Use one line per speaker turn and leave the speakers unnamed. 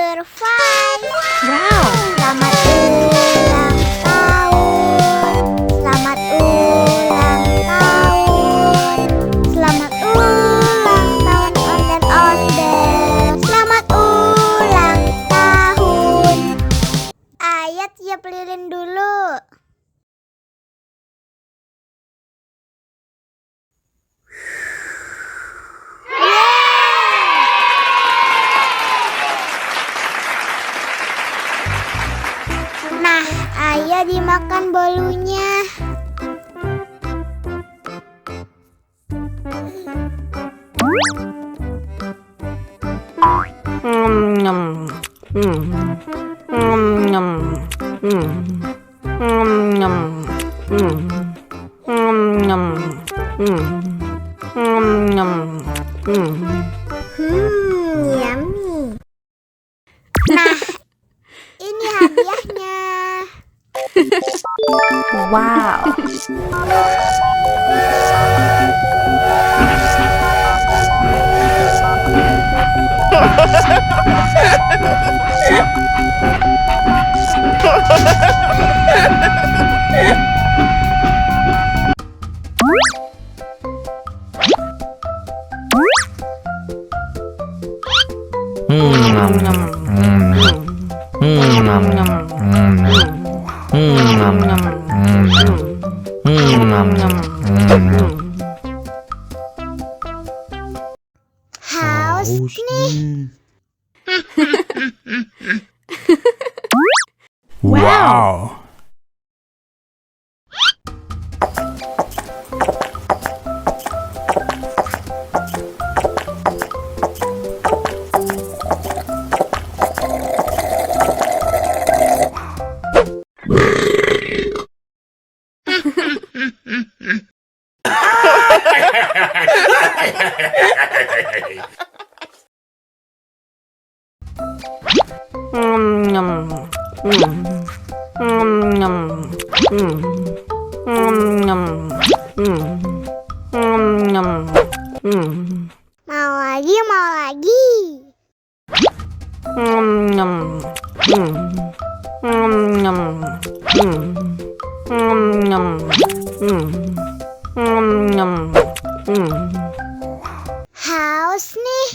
Number 5.
Wow.
Selamat ulang tahun. Selamat ulang tahun. Selamat ulang tahun onde-onde. Selamat ulang tahun. Ayat tiup lilin dulu. Nah, ayo dimakan bolunya. Yummy. Nah, ini hadiahnya.
Wow.
Haus nih.
Wow.
Mau lagi, mau lagi. Haus nih.